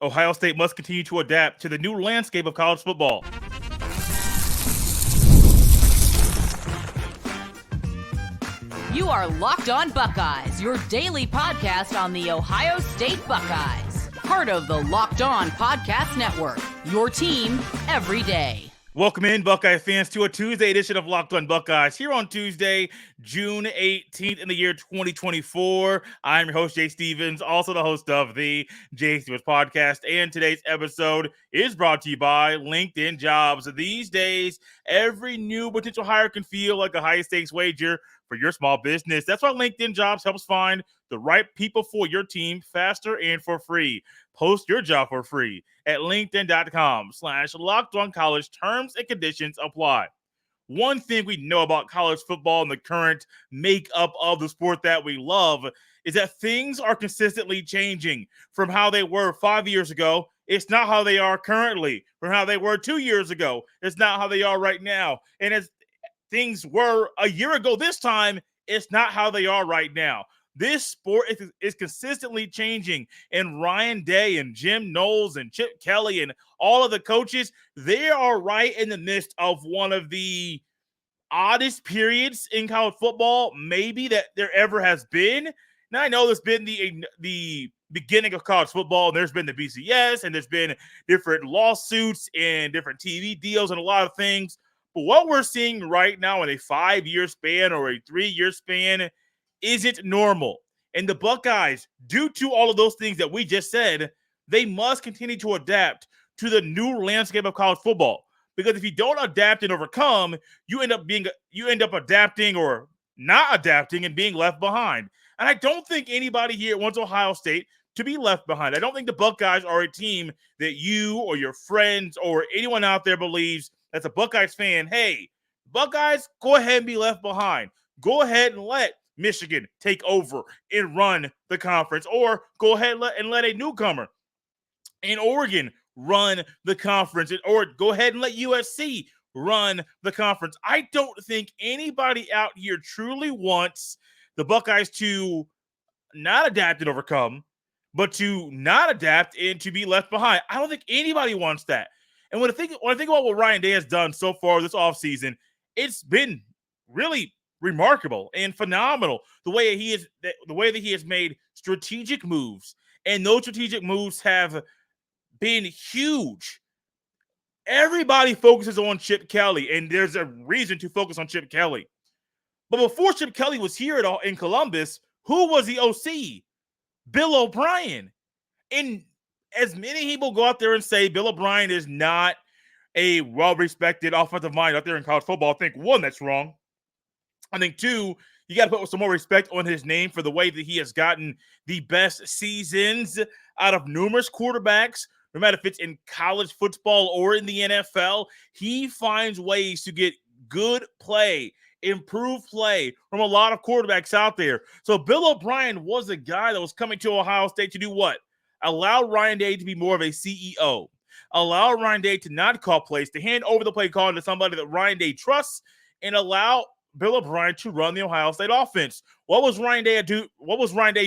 Ohio State must continue to adapt to the new landscape of college football. You are Locked On Buckeyes, your daily podcast on the Ohio State Buckeyes. Part of the Locked On Podcast Network, your team every day. Welcome in, Buckeye fans, to a Tuesday edition of Locked On Buckeyes here on Tuesday, June 18th in the year 2024. I'm your host, Jay Stevens, also the host of the Jay Stevens Podcast, and today's episode is brought to you by LinkedIn Jobs. These days, every new potential hire can feel like a high-stakes wager for your small business. That's why LinkedIn Jobs helps find the right people for your team faster and for free. Post your job for free at linkedin.com/LockedOnCollege. Terms and conditions apply. One thing we know about college football and the current makeup of the sport that we love is that things are consistently changing from how they were 5 years ago. It's not how they are currently. From how they were 2 years ago, it's not how they are right now. And as things were a year ago this time, it's not how they are right now. This sport is consistently changing, and Ryan Day and Jim Knowles and Chip Kelly and all of the coaches, they are right in the midst of one of the oddest periods in college football maybe that there ever has been. Now, I know there's been the beginning of college football, and there's been the BCS, and there's been different lawsuits and different TV deals and a lot of things. But what we're seeing right now in a 5-year span or a 3-year span isn't normal. And the Buckeyes, due to all of those things that we just said, they must continue to adapt to the new landscape of college football. Because if you don't adapt and overcome, you end up adapting or not adapting and being left behind. And I don't think anybody here wants Ohio State to be left behind. I don't think the Buckeyes are a team that you or your friends or anyone out there believes that's a Buckeyes fan. Hey, Buckeyes, go ahead and be left behind. Go ahead and let Michigan take over and run the conference, or go ahead and let a newcomer in Oregon run the conference, or go ahead and let USC run the conference. I don't think anybody out here truly wants the Buckeyes to not adapt and overcome, but to not adapt and to be left behind. I don't think anybody wants that. And when I think about what Ryan Day has done so far this offseason, it's been really remarkable and phenomenal the way that he has made strategic moves, and those strategic moves have been huge. Everybody focuses on Chip Kelly, and there's a reason to focus on Chip Kelly. But before Chip Kelly was here in Columbus, who was the OC? Bill O'Brien. And as many people go out there and say Bill O'Brien is not a well-respected offensive mind out there in college football, I think, one, that's wrong. I think, two, you got to put some more respect on his name for the way that he has gotten the best seasons out of numerous quarterbacks, no matter if it's in college football or in the NFL. He finds ways to get good play, improved play from a lot of quarterbacks out there. So Bill O'Brien was a guy that was coming to Ohio State to do what? Allow Ryan Day to be more of a CEO. Allow Ryan Day to not call plays, to hand over the play call to somebody that Ryan Day trusts, and allow Bill O'Brien to run the Ohio State offense. What was Ryan Day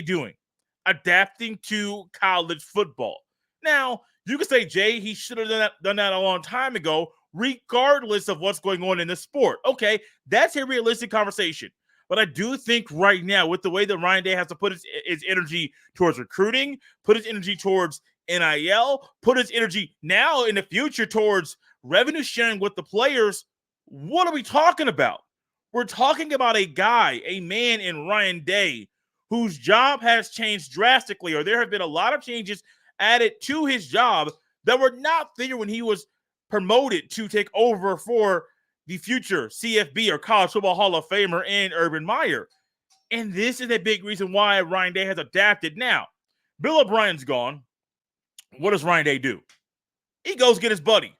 doing? Adapting to college football. Now, you could say, Jay, he should have done that a long time ago, regardless of what's going on in the sport. Okay, that's a realistic conversation. But I do think right now, with the way that Ryan Day has to put his energy towards recruiting, put his energy towards NIL, put his energy now in the future towards revenue sharing with the players, what are we talking about? We're talking about a guy, a man in Ryan Day, whose job has changed drastically, or there have been a lot of changes added to his job that were not there when he was promoted to take over for the future CFB or College Football Hall of Famer in Urban Meyer. And this is a big reason why Ryan Day has adapted. Now, Bill O'Brien's gone. What does Ryan Day do? He goes get his buddy.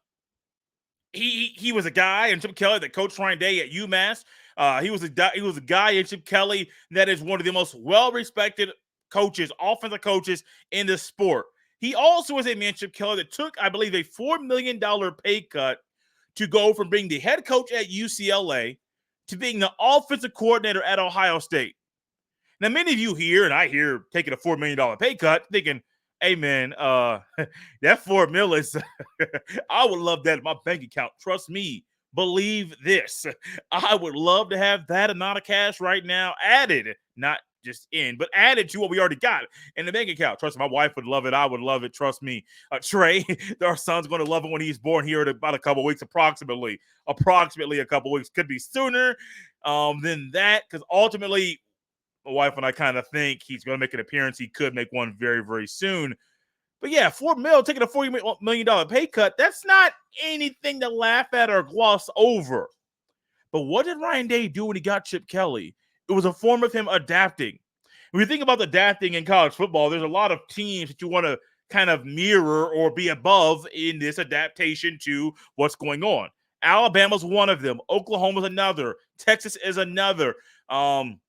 He was a guy in Chip Kelly that coached Ryan Day at UMass. He was a guy in Chip Kelly that is one of the most well-respected coaches, offensive coaches in the sport. He also is a man, Chip Kelly, that took, I believe, a $4 million pay cut to go from being the head coach at UCLA to being the offensive coordinator at Ohio State. Now, many of you here, and I hear taking a $4 million pay cut, thinking, Hey man, that $4 million is I would love that in my bank account. Trust me. Believe this. I would love to have that amount of cash right now added, not just in, but added to what we already got in the bank account. Trust me, my wife would love it. I would love it. Trust me. Trey, our son's going to love it when he's born here in about a couple weeks, approximately a couple weeks. Could be sooner than that, because ultimately my wife and I kind of think he's going to make an appearance. He could make one very, very soon. But yeah, $4 million, taking a $40 million pay cut, that's not anything to laugh at or gloss over. But what did Ryan Day do when he got Chip Kelly? It was a form of him adapting. When you think about adapting in college football, there's a lot of teams that you want to kind of mirror or be above in this adaptation to what's going on. Alabama's one of them. Oklahoma's another. Texas is another. USC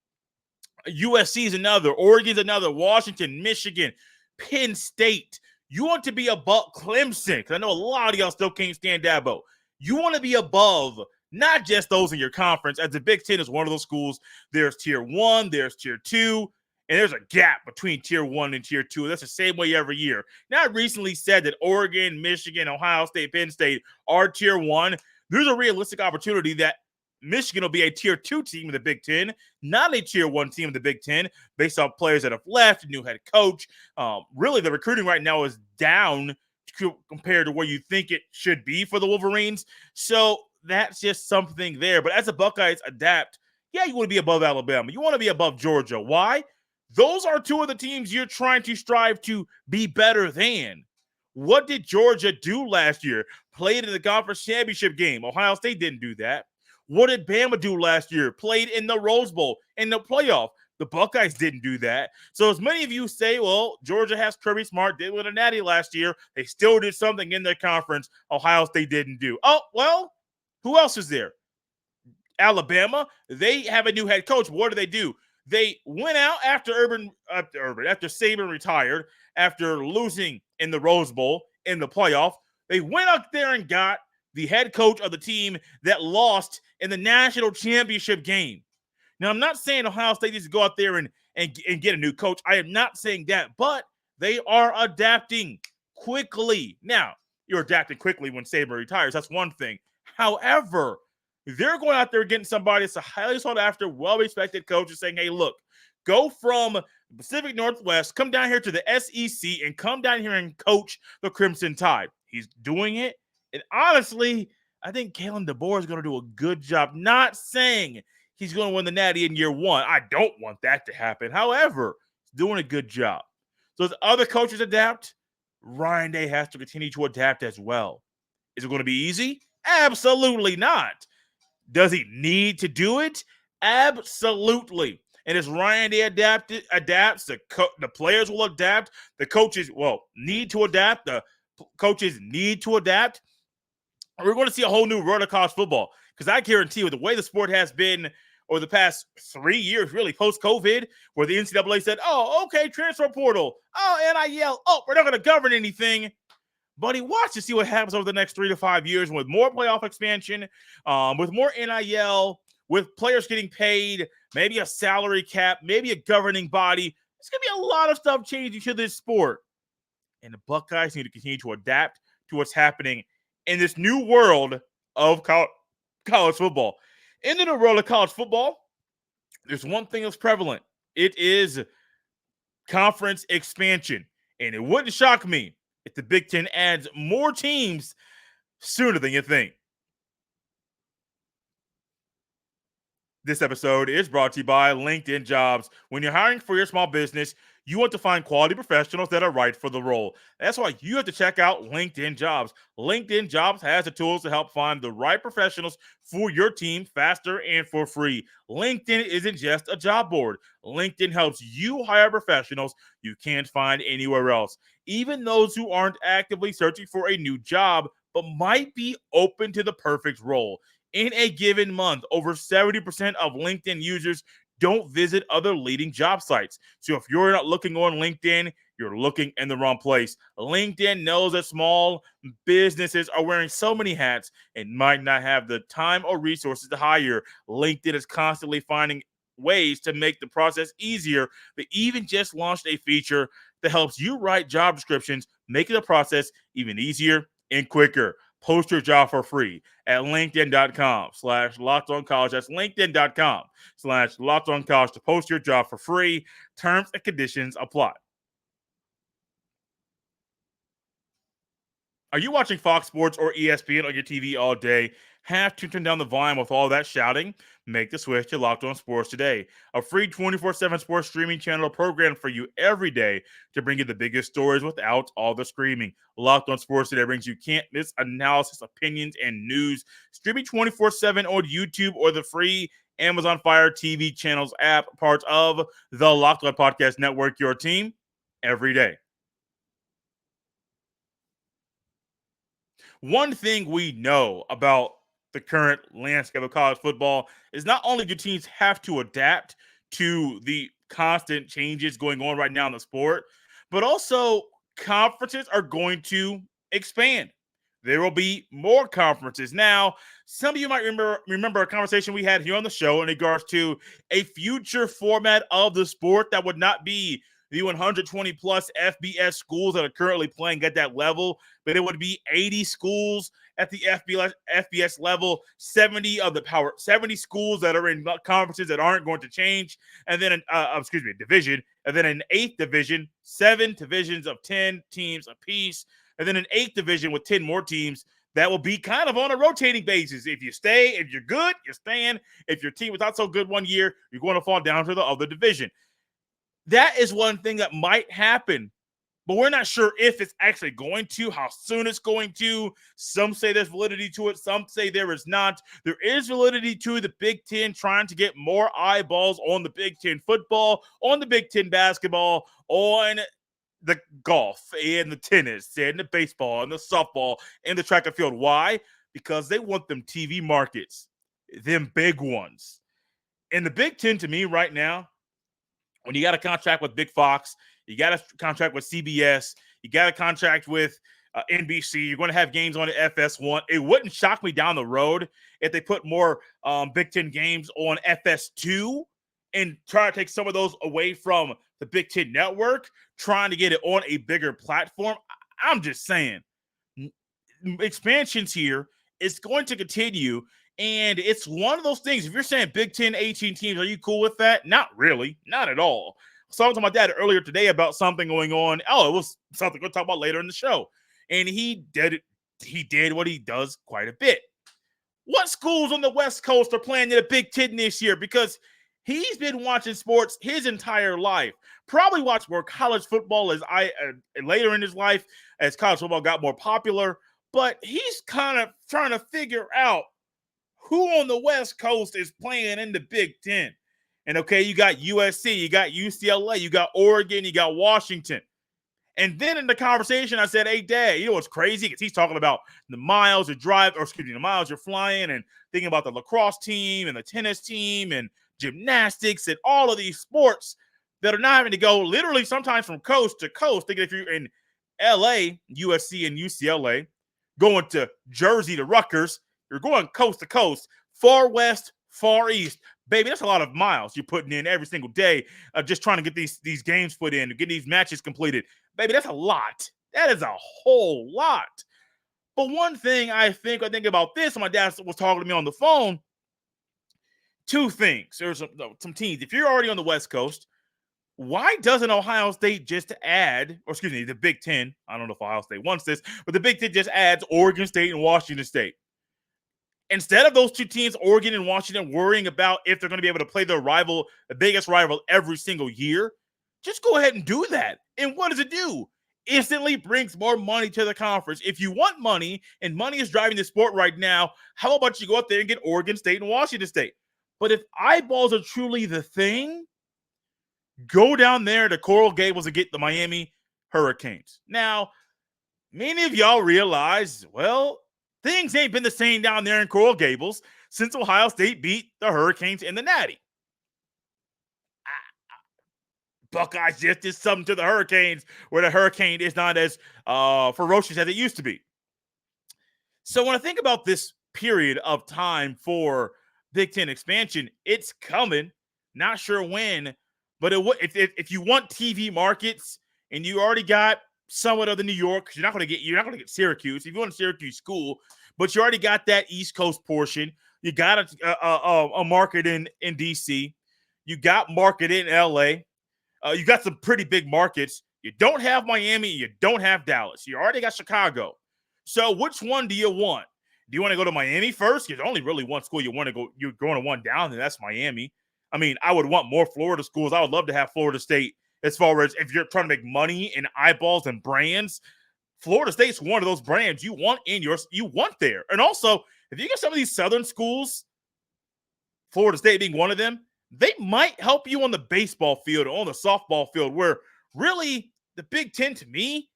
is another. Oregon's another. Washington, Michigan, Penn State. You want to be above Clemson, because I know a lot of y'all still can't stand Dabo. You want to be above not just those in your conference, as the Big Ten is one of those schools. There's tier 1, there's tier 2, and there's a gap between tier 1 and tier 2. That's the same way every year. Now, I recently said that Oregon, Michigan, Ohio State, Penn State are tier 1. There's a realistic opportunity that Michigan will be a tier 2 team in the Big Ten, not a tier 1 team in the Big Ten, based on players that have left, new head coach. Really, the recruiting right now is down compared to where you think it should be for the Wolverines. So that's just something there. But as the Buckeyes adapt, yeah, you want to be above Alabama. You want to be above Georgia. Why? Those are two of the teams you're trying to strive to be better than. What did Georgia do last year? Played in the conference championship game. Ohio State didn't do that. What did Bama do last year? Played in the Rose Bowl, in the playoff. The Buckeyes didn't do that. So as many of you say, well, Georgia has Kirby Smart, did win a natty last year. They still did something in their conference Ohio State didn't do. Oh, well, who else is there? Alabama, they have a new head coach. What do? They went out after Saban retired, after losing in the Rose Bowl in the playoff. They went out there and got the head coach of the team that lost in the national championship game. Now, I'm not saying Ohio State needs to go out there and get a new coach. I am not saying that, but they are adapting quickly. Now, you're adapting quickly when Saban retires. That's one thing. However, they're going out there getting somebody that's a highly sought after, well-respected coach and saying, hey, look, go from the Pacific Northwest, come down here to the SEC, and come down here and coach the Crimson Tide. He's doing it. And honestly, I think Kalen DeBoer is going to do a good job. Not saying he's going to win the Natty in year 1. I don't want that to happen. However, he's doing a good job. So as other coaches adapt, Ryan Day has to continue to adapt as well. Is it going to be easy? Absolutely not. Does he need to do it? Absolutely. And as Ryan Day adapts, the players will adapt. The coaches need to adapt. The coaches need to adapt. We're going to see a whole new world of college football, because I guarantee you, the way the sport has been over the past 3 years, really post-COVID, where the NCAA said, oh, okay, transfer portal, oh, NIL, oh, we're not going to govern anything. Buddy, watch to see what happens over the next 3 to 5 years with more playoff expansion, with more NIL, with players getting paid, maybe a salary cap, maybe a governing body. There's going to be a lot of stuff changing to this sport. And the Buckeyes need to continue to adapt to what's happening in this new world of college football. In the new world of college football, there's one thing that's prevalent. It is conference expansion. And it wouldn't shock me if the Big Ten adds more teams sooner than you think. This episode is brought to you by LinkedIn Jobs. When you're hiring for your small business, you want to find quality professionals that are right for the role. That's why you have to check out LinkedIn Jobs. LinkedIn Jobs has the tools to help find the right professionals for your team faster and for free. LinkedIn isn't just a job board. LinkedIn helps you hire professionals you can't find anywhere else, even those who aren't actively searching for a new job but might be open to the perfect role. In a given month, over 70% of LinkedIn users don't visit other leading job sites. So if you're not looking on LinkedIn, you're looking in the wrong place. LinkedIn knows that small businesses are wearing so many hats and might not have the time or resources to hire. LinkedIn is constantly finding ways to make the process easier. They even just launched a feature that helps you write job descriptions, making the process even easier and quicker. Post your job for free at linkedin.com/lockedoncollege. That's linkedin.com/lockedoncollege to post your job for free. Terms and conditions apply. Are you watching Fox Sports or ESPN on your TV all day? Have to turn down the volume with all that shouting? Make the switch to Locked On Sports today, a free 24/7 sports streaming channel program for you every day to bring you the biggest stories without all the screaming. Locked On Sports today brings you can't miss analysis, opinions, and news. Streaming 24/7 on YouTube or the free Amazon Fire TV channels app, part of the Locked On Podcast Network, your team every day. One thing we know about the current landscape of college football is not only do teams have to adapt to the constant changes going on right now in the sport, but also conferences are going to expand. There will be more conferences. Now, some of you might remember a conversation we had here on the show in regards to a future format of the sport that would not be the 120 plus FBS schools that are currently playing at that level, but it would be 80 schools at the FBS level, 70 of the power, 70 schools that are in conferences that aren't going to change, and then division, and then an 8th division, 7 divisions of 10 teams apiece, and then an 8th division with 10 more teams that will be kind of on a rotating basis. If you stay, if you're good, you're staying. If your team was not so good one year, you're going to fall down to the other division. That is one thing that might happen, but we're not sure if it's actually going to, how soon it's going to. Some say there's validity to it. Some say there is not. There is validity to the Big Ten trying to get more eyeballs on the Big Ten football, on the Big Ten basketball, on the golf and the tennis and the baseball and the softball and the track and field. Why? Because they want them TV markets, them big ones. And the Big Ten, to me right now, when you got a contract with Big Fox, you got a contract with CBS, you got a contract with NBC, you're going to have games on the FS1. It wouldn't shock me down the road if they put more Big Ten games on FS2 and try to take some of those away from the Big Ten network, trying to get it on a bigger platform. I'm just saying, expansions here is going to continue. And it's one of those things. If you're saying Big Ten, 18 teams, are you cool with that? Not really. Not at all. So I was talking to my dad earlier today about something going on. Oh, it was something we'll talk about later in the show. And he did it. He did what he does quite a bit. What schools on the West Coast are playing in the Big Ten this year? Because he's been watching sports his entire life. Probably watched more college football as later in his life as college football got more popular. But he's kind of trying to figure out who on the West Coast is playing in the Big Ten. And okay, you got USC, you got UCLA, you got Oregon, you got Washington. And then in the conversation, I said, hey, Dad, you know what's crazy? Because he's talking about the miles the miles you're flying and thinking about the lacrosse team and the tennis team and gymnastics and all of these sports that are not having to go literally sometimes from coast to coast. Thinking if you're in LA, USC and UCLA, going to Jersey to Rutgers, you're going coast to coast, far west, far east. Baby, that's a lot of miles you're putting in every single day, just trying to get these games put in, get these matches completed. Baby, that's a lot. That is a whole lot. But one thing I think about this, my dad was talking to me on the phone, two things. There's some teams. If you're already on the West Coast, why doesn't Ohio State just add, the Big Ten, I don't know if Ohio State wants this, but the Big Ten just adds Oregon State and Washington State. Instead of those two teams, Oregon and Washington, worrying about if they're going to be able to play their rival, the biggest rival every single year, just go ahead and do that. And what does it do? Instantly brings more money to the conference. If you want money, and money is driving the sport right now, how about you go up there and get Oregon State and Washington State? But if eyeballs are truly the thing, go down there to Coral Gables and get the Miami Hurricanes. Now, many of y'all realize, well, things ain't been the same down there in Coral Gables since Ohio State beat the Hurricanes in the Natty. Buckeyes just did something to the Hurricanes where the Hurricane is not as ferocious as it used to be. So when I think about this period of time for Big Ten expansion, it's coming. Not sure when, but if you want TV markets and you already got somewhat of the New York, because you're not going to get Syracuse if you want a Syracuse school, but you already got that East Coast portion. You got a market in DC. You got market in LA. You got some pretty big markets. You don't have Miami. You don't have Dallas. You already got Chicago. So which one do you want? Do you want to go to Miami first? There's only really one school you want to go. You're going to one down, and that's Miami. I mean, I would want more Florida schools. I would love to have Florida State as far as if you're trying to make money and eyeballs and brands. Florida State's one of those brands you want there. And also, if you get some of these Southern schools, Florida State being one of them, they might help you on the baseball field or on the softball field, where really the Big Ten, to me,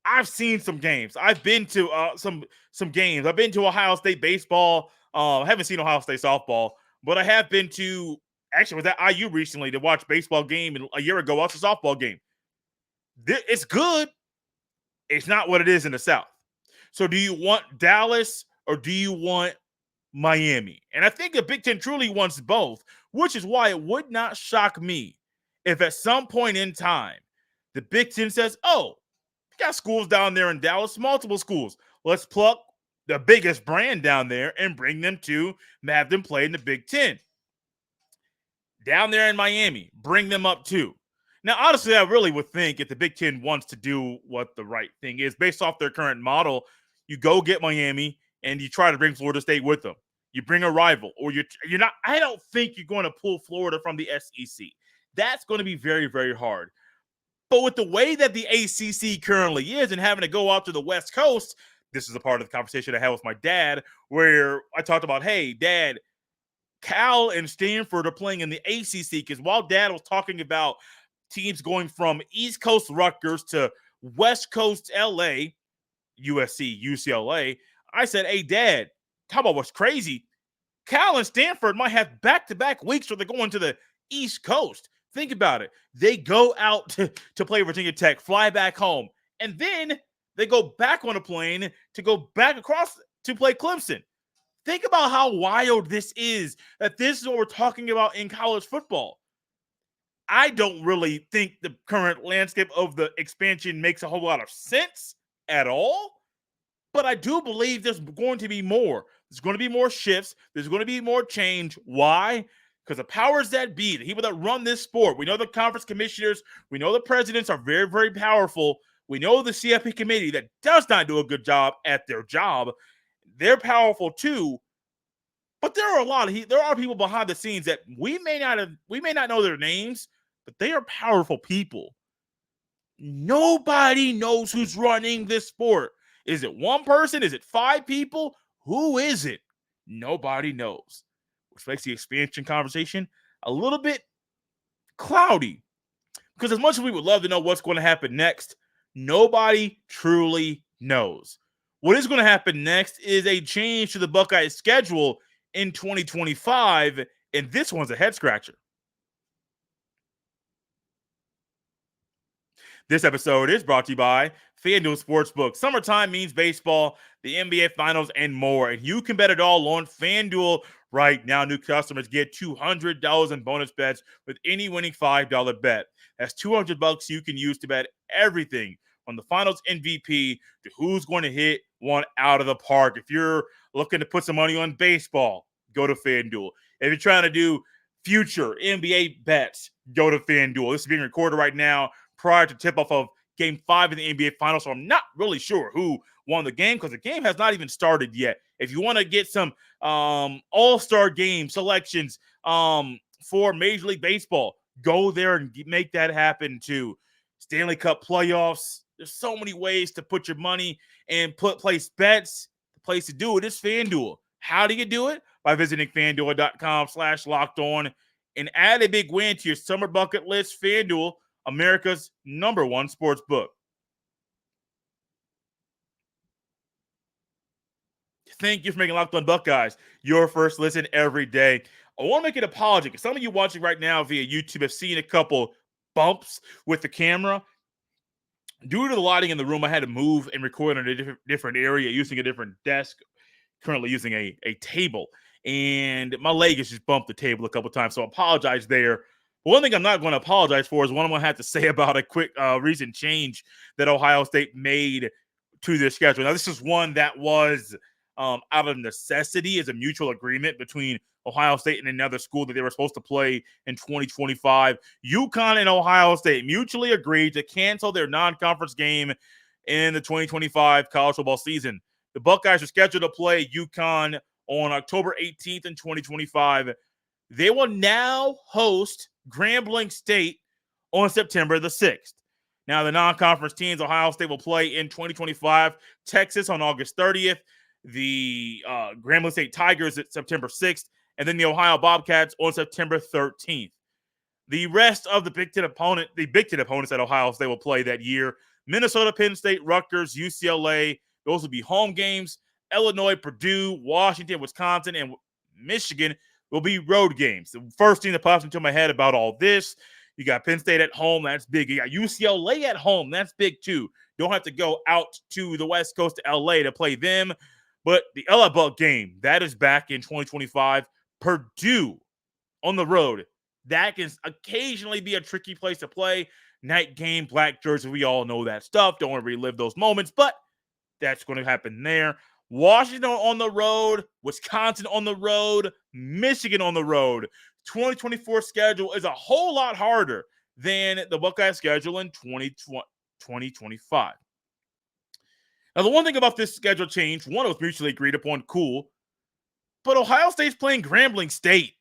I've seen some games. I've been to some games. I've been to Ohio State baseball. I haven't seen Ohio State softball, but I have been to, actually was at IU recently to watch baseball game, and a year ago watched a softball game. It's good. It's not what it is in the South. So do you want Dallas or do you want Miami? And I think the Big Ten truly wants both, which is why it would not shock me if at some point in time the Big Ten says, oh, we got schools down there in Dallas, multiple schools. Let's pluck the biggest brand down there and bring them to have them play in the Big Ten. Down there in Miami, bring them up too. Now, honestly, I really would think if the Big Ten wants to do what the right thing is, based off their current model, you go get Miami and you try to bring Florida State with them. You bring a rival, or you're not. I don't think you're going to pull Florida from the SEC. That's going to be very, very hard. But with the way that the ACC currently is and having to go out to the West Coast, this is a part of the conversation I had with my dad where I talked about, hey, Dad, Cal and Stanford are playing in the ACC, because while Dad was talking about teams going from East Coast Rutgers to West Coast LA, USC, UCLA, I said, hey, Dad, how about what's crazy? Cal and Stanford might have back-to-back weeks where they're going to the East Coast. Think about it. They go out to play Virginia Tech, fly back home, and then they go back on a plane to go back across to play Clemson. Think about how wild this is, that this is what we're talking about in college football. I don't really think the current landscape of the expansion makes a whole lot of sense at all, but I do believe there's going to be more. There's going to be more shifts. There's going to be more change. Why? Because the powers that be, the people that run this sport, we know the conference commissioners, we know the presidents are very, very powerful. We know the CFP committee that does not do a good job at their job. They're powerful too. But there are people behind the scenes that we may not know their names, but they are powerful people. Nobody knows who's running this sport. Is it one person? Is it 5 people? Who is it? Nobody knows, which makes the expansion conversation a little bit cloudy. Because as much as we would love to know what's going to happen next, nobody truly knows. What is going to happen next is a change to the Buckeyes schedule in 2025, and this one's a head scratcher. This episode is brought to you by FanDuel Sportsbook. Summertime means baseball, the NBA Finals, and more. And you can bet it all on FanDuel right now. New customers get $200 in bonus bets with any winning $5 bet. That's $200 you can use to bet everything on the Finals MVP to who's going to hit one out of the park. If you're looking to put some money on baseball, go to FanDuel. If you're trying to do future NBA bets, go to FanDuel. This is being recorded right now prior to tip-off of Game 5 in the NBA Finals, so I'm not really sure who won the game because the game has not even started yet. If you want to get some all-star game selections for Major League Baseball, go there and make that happen too. Stanley Cup playoffs, there's so many ways to put your money and place bets. The place to do it is FanDuel. How do you do it? By visiting FanDuel.com/lockedon and add a big win to your summer bucket list. FanDuel, America's #1 sports book. Thank you for making Locked On Buckeyes your first listen every day. I want to make an apology because some of you watching right now via YouTube have seen a couple bumps with the camera. Due to the lighting in the room, I had to move and record in a different area using a different desk, currently using a table. And my leg has just bumped the table a couple times, so I apologize there. One thing I'm not going to apologize for is what I'm going to have to say about a quick recent change that Ohio State made to their schedule. Now, this is one that was out of necessity as a mutual agreement between Ohio State and another school that they were supposed to play in 2025. UConn and Ohio State mutually agreed to cancel their non-conference game in the 2025 college football season. The Buckeyes are scheduled to play UConn on October 18th in 2025. They will now host Grambling State on September the 6th. Now, the non-conference teams, Ohio State will play in 2025, Texas on August 30th, the Grambling State Tigers at September 6th, and then the Ohio Bobcats on September 13th. The rest of the Big Ten opponents that Ohio State will play that year, Minnesota, Penn State, Rutgers, UCLA, those will be home games. Illinois, Purdue, Washington, Wisconsin, and Michigan will be road games. The first thing that pops into my head about all this, you got Penn State at home, that's big. You got UCLA at home, that's big too. Don't have to go out to the West Coast to LA to play them. But the LA Buck game, that is back in 2025. Purdue on the road, that can occasionally be a tricky place to play. Night game, black jersey, we all know that stuff. Don't want to relive those moments, but that's going to happen there. Washington on the road, Wisconsin on the road, Michigan on the road. 2024 schedule is a whole lot harder than the Buckeyes schedule in 2025. Now, the one thing about this schedule change, one, it was mutually agreed upon, cool, but Ohio State's playing Grambling State.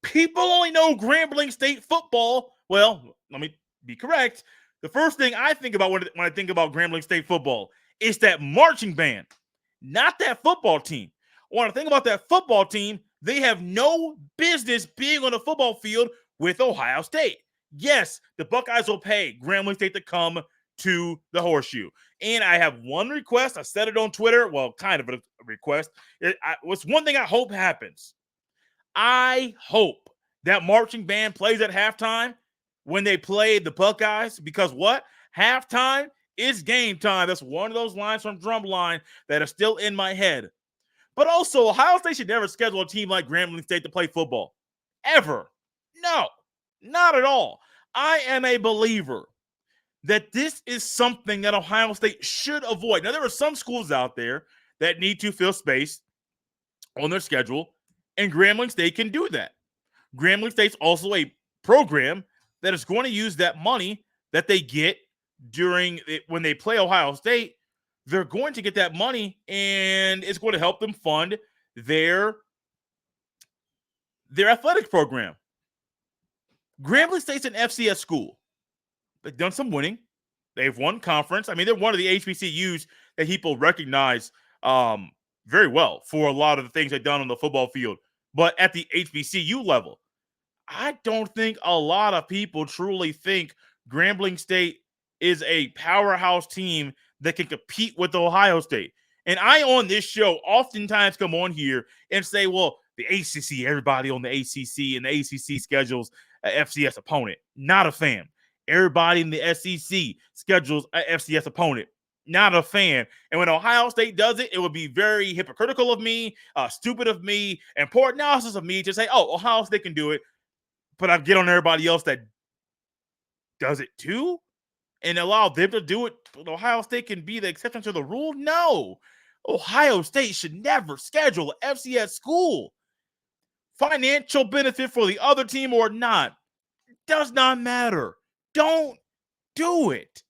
People only know Grambling State football. Well, let me be correct. The first thing I think about when I think about Grambling State football is that marching band, not that football team. When I think about that football team, they have no business being on the football field with Ohio State. Yes, the Buckeyes will pay Grambling State to come to the Horseshoe. And I have one request. I said it on Twitter. Well, kind of a request. What's one thing I hope happens? I hope that marching band plays at halftime when they play the Buckeyes, because what? Halftime is game time. That's one of those lines from Drumline that are still in my head. But also, Ohio State should never schedule a team like Grambling State to play football. Ever. No, not at all. I am a believer that this is something that Ohio State should avoid. Now, there are some schools out there that need to fill space on their schedule, and Grambling State can do that. Grambling State's also a program that is going to use that money that they get when they play Ohio State. They're going to get that money, and it's going to help them fund their athletic program. Grambling State's an FCS school. They've done some winning. They've won conference. I mean, they're one of the HBCUs that people recognize very well for a lot of the things they've done on the football field. But at the HBCU level, I don't think a lot of people truly think Grambling State is a powerhouse team that can compete with Ohio State. And I, on this show, oftentimes come on here and say, well, the ACC, everybody on the ACC, and the ACC schedules an FCS opponent. Not a fan. Everybody in the SEC schedules an FCS opponent. Not a fan. And when Ohio State does it, it would be very hypocritical of me, stupid of me, and poor analysis of me to say, oh, Ohio State can do it, but I get on everybody else that does it too and allow them to do it. Ohio State can be the exception to the rule. No, Ohio State should never schedule an FCS school. Financial benefit for the other team or not, does not matter. Don't do it.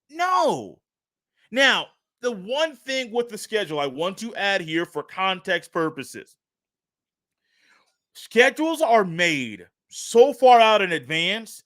No. Now, the one thing with the schedule I want to add here for context purposes, schedules are made so far out in advance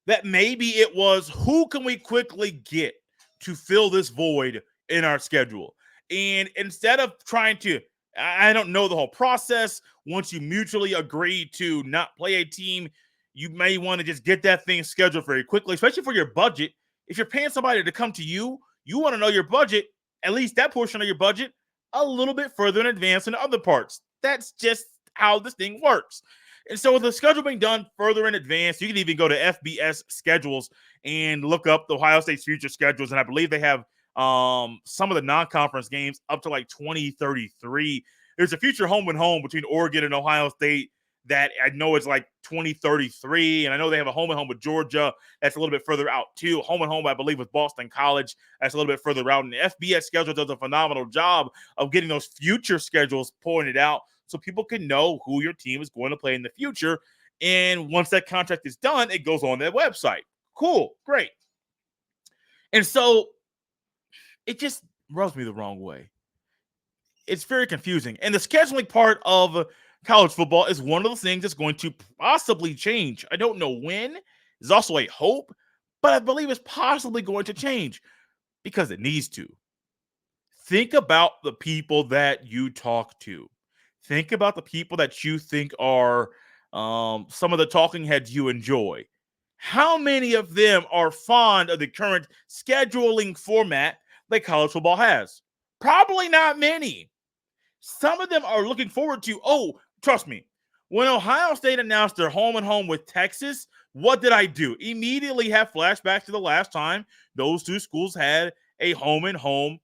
that maybe it was, who can we quickly get to fill this void in our schedule? And instead of trying to, I don't know the whole process, once you mutually agree to not play a team, you may want to just get that thing scheduled very quickly, especially for your budget. If you're paying somebody to come to you, you want to know your budget, at least that portion of your budget, a little bit further in advance than other parts. That's just how this thing works. And so with the schedule being done further in advance, you can even go to FBS schedules and look up the Ohio State's future schedules. And I believe they have some of the non-conference games up to like 2033. There's a future home and home between Oregon and Ohio State that I know is like 2033, and I know they have a home and home with Georgia. That's a little bit further out too. Home and home, I believe, with Boston College. That's a little bit further out. And the FBS schedule does a phenomenal job of getting those future schedules pointed out so people can know who your team is going to play in the future. And once that contract is done, it goes on their website. Cool, great. And so it just rubs me the wrong way. It's very confusing. And the scheduling part of college football is one of the things that's going to possibly change. I don't know when. There's also a hope, but I believe it's possibly going to change because it needs to. Think about the people that you talk to. Think about the people that you think are some of the talking heads you enjoy. How many of them are fond of the current scheduling format that college football has? Probably not many. Some of them are looking forward to, trust me, when Ohio State announced their home and home with Texas, what did I do? Immediately have flashbacks to the last time those two schools had a home and home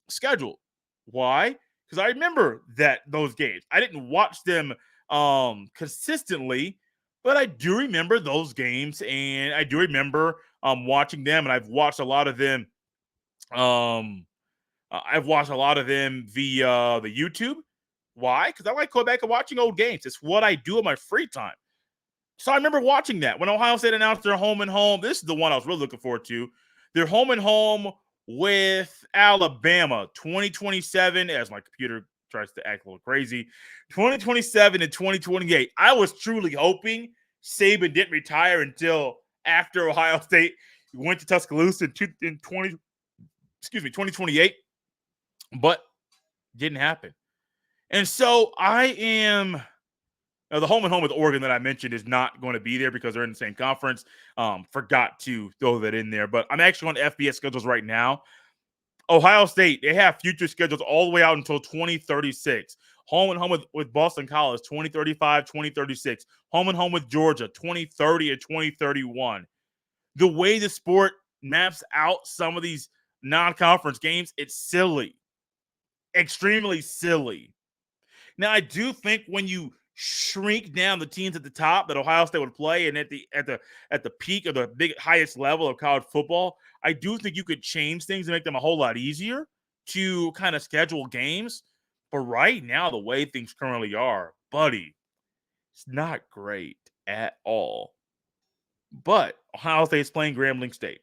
schedule. Why? Because I remember those games. I didn't watch them consistently, but I do remember those games, and I do remember watching them, and I've watched a lot of them. I've watched a lot of them via the YouTube. Why? Because I like going back and watching old games. It's what I do in my free time. So I remember watching that when Ohio State announced their home and home. This is the one I was really looking forward to. Their home and home with Alabama, 2027, as my computer tries to act a little crazy, 2027 and 2028. I was truly hoping Saban didn't retire until after Ohio State went to Tuscaloosa in 2028, but didn't happen. And so I am the home and home with Oregon that I mentioned is not going to be there because they're in the same conference. Forgot to throw that in there, but I'm actually on FBS schedules right now. Ohio State, they have future schedules all the way out until 2036. Home and home with Boston College, 2035, 2036. Home and home with Georgia, 2030 and 2031. The way the sport maps out some of these non-conference games, it's silly. Extremely silly. Now, I do think when you shrink down the teams at the top that Ohio State would play, and at the peak of the highest level of college football, I do think you could change things and make them a whole lot easier to kind of schedule games. But right now, the way things currently are, buddy, it's not great at all. But Ohio State's playing Grambling State.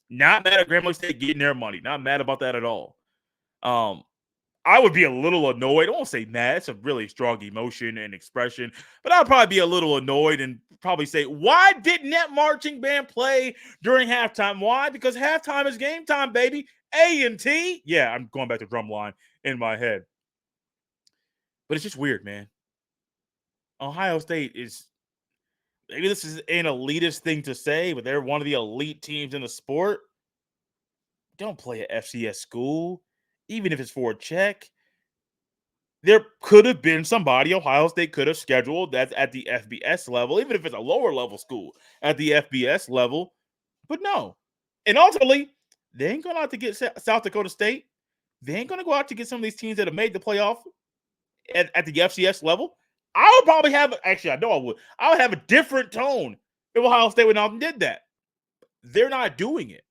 Not mad at Grambling State getting their money. Not mad about that at all. I would be a little annoyed. I won't say mad. It's a really strong emotion and expression. But I'd probably be a little annoyed and probably say, why didn't that marching band play during halftime? Why? Because halftime is game time, baby. A&T. Yeah, I'm going back to drumline in my head. But it's just weird, man. Ohio State is, maybe this is an elitist thing to say, but they're one of the elite teams in the sport. Don't play at FCS school. Even if it's for a check, there could have been somebody Ohio State could have scheduled that's at the FBS level, even if it's a lower level school at the FBS level. But no. And ultimately, they ain't going to have to get South Dakota State. They ain't going to go out to get some of these teams that have made the playoff at the FCS level. I would probably have, actually, I know I would. I would have a different tone if Ohio State went out and did that. They're not doing it.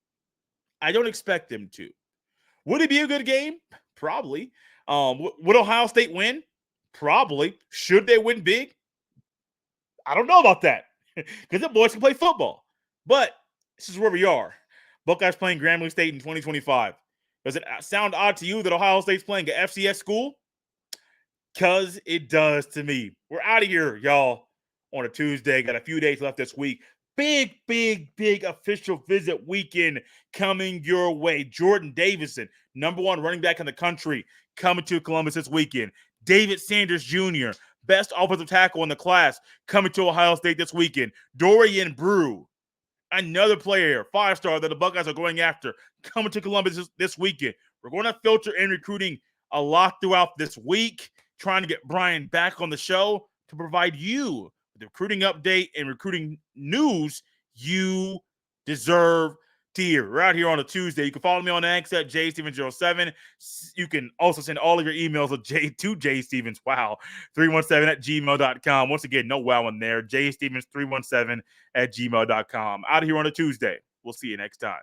I don't expect them to. Would it be a good game? Probably. Would Ohio State win? Probably. Should they win big? I don't know about that because the boys can play football. But this is where we are. Buckeyes playing Grambling State in 2025. Does it sound odd to you that Ohio State's playing an FCS school? Because it does to me. We're out of here, y'all, on a Tuesday. Got a few days left this week. Big, big, big official visit weekend coming your way. Jordan Davison, #1 running back in the country, coming to Columbus this weekend. David Sanders Jr., best offensive tackle in the class, coming to Ohio State this weekend. Dorian Brew, another player, 5-star that the Buckeyes are going after, coming to Columbus this weekend. We're going to filter in recruiting a lot throughout this week, trying to get Brian back on the show to provide you with the recruiting update and recruiting news you deserve tier. We're out here on a Tuesday. You can follow me on X at jstevens07. You can also send all of your emails to jstevens, 317 at gmail.com. Once again, no wow in there. jstevens317 at gmail.com. Out of here on a Tuesday. We'll see you next time.